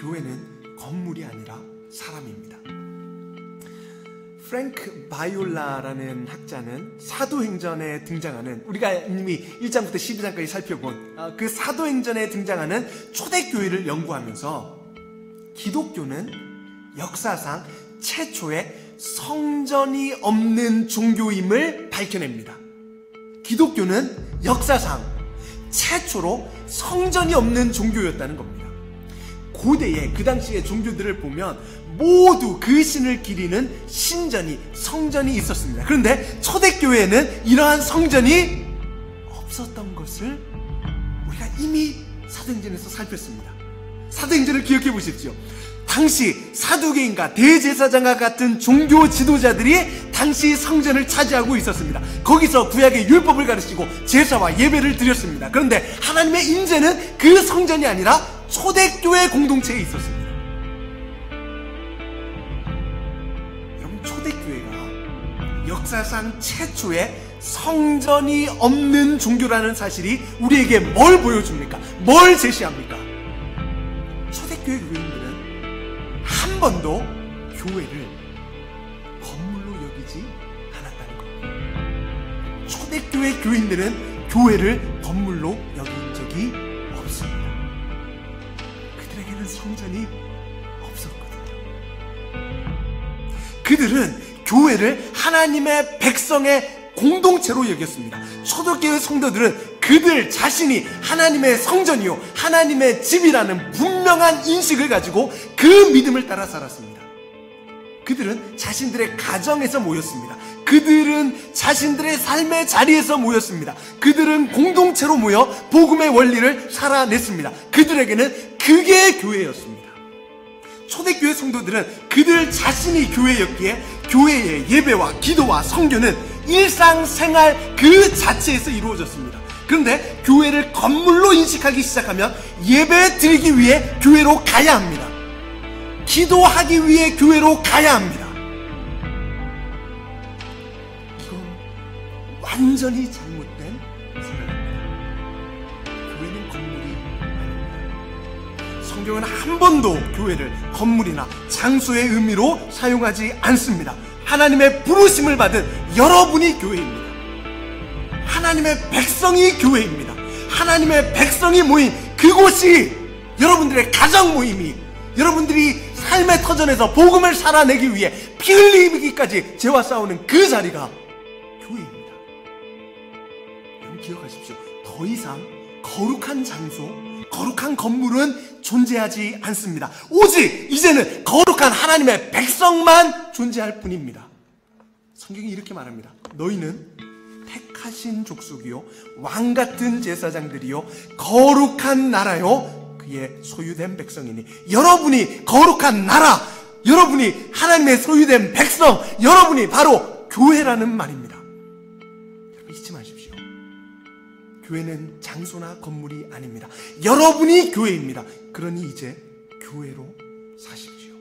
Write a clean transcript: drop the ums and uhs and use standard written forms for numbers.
교회는 건물이 아니라 사람입니다. 프랭크 바이올라라는 학자는 사도행전에 등장하는, 우리가 이미 1장부터 12장까지 살펴본 그 사도행전에 등장하는 초대교회를 연구하면서 기독교는 역사상 최초의 성전이 없는 종교임을 밝혀냅니다. 기독교는 역사상 최초로 성전이 없는 종교였다는 겁니다. 고대의 그 당시의 종교들을 보면 모두 그 신을 기리는 신전이, 성전이 있었습니다. 그런데 초대교회에는 이러한 성전이 없었던 것을 우리가 이미 사도행전에서 살폈습니다. 사도행전을 기억해 보십시오. 당시 사두개인과 대제사장과 같은 종교 지도자들이 당시 성전을 차지하고 있었습니다. 거기서 구약의 율법을 가르치고 제사와 예배를 드렸습니다. 그런데 하나님의 임재는 그 성전이 아니라 초대교회 공동체에 있었습니다. 여러분, 초대교회가 역사상 최초의 성전이 없는 종교라는 사실이 우리에게 뭘 보여줍니까? 뭘 제시합니까? 초대교회 교인들은 한 번도 교회를 건물로 여기지 않았다는 겁니다. 초대교회 교인들은 교회를 건물로 여긴 적이 없습니다. 그들에게는 성전이 없었거든요. 그들은 교회를 하나님의 백성의 공동체로 여겼습니다. 초대교회 성도들은 그들 자신이 하나님의 성전이요 하나님의 집이라는 분명한 인식을 가지고 그 믿음을 따라 살았습니다. 그들은 자신들의 가정에서 모였습니다. 그들은 자신들의 삶의 자리에서 모였습니다. 그들은 공동체로 모여 복음의 원리를 살아냈습니다. 그들에게는 그게 교회였습니다. 초대교회 성도들은 그들 자신이 교회였기에 교회의 예배와 기도와 성교는 일상생활 그 자체에서 이루어졌습니다. 그런데 교회를 건물로 인식하기 시작하면 예배 드리기 위해 교회로 가야 합니다. 기도하기 위해 교회로 가야 합니다. 이건 완전히 잘못된 생각입니다. 교회는 건물이 아닙니다. 성경은 한 번도 교회를 건물이나 장소의 의미로 사용하지 않습니다. 하나님의 부르심을 받은 여러분이 교회입니다. 하나님의 백성이 교회입니다. 하나님의 백성이 모인 그곳이 여러분들의 가정 모임이, 여러분들이 삶의 터전에서 복음을 살아내기 위해 피 흘리기까지 죄와 싸우는 그 자리가 교회입니다. 여러분 기억하십시오. 더 이상 거룩한 장소, 거룩한 건물은 존재하지 않습니다. 오직 이제는 거룩한 하나님의 백성만 존재할 뿐입니다. 성경이 이렇게 말합니다. 너희는 택하신 족속이요 왕같은 제사장들이요 거룩한 나라요 그의 소유된 백성이니. 여러분이 거룩한 나라, 여러분이 하나님의 소유된 백성, 여러분이 바로 교회라는 말입니다. 여러분 잊지 마십시오. 교회는 장소나 건물이 아닙니다. 여러분이 교회입니다. 그러니 이제 교회로 사십시오.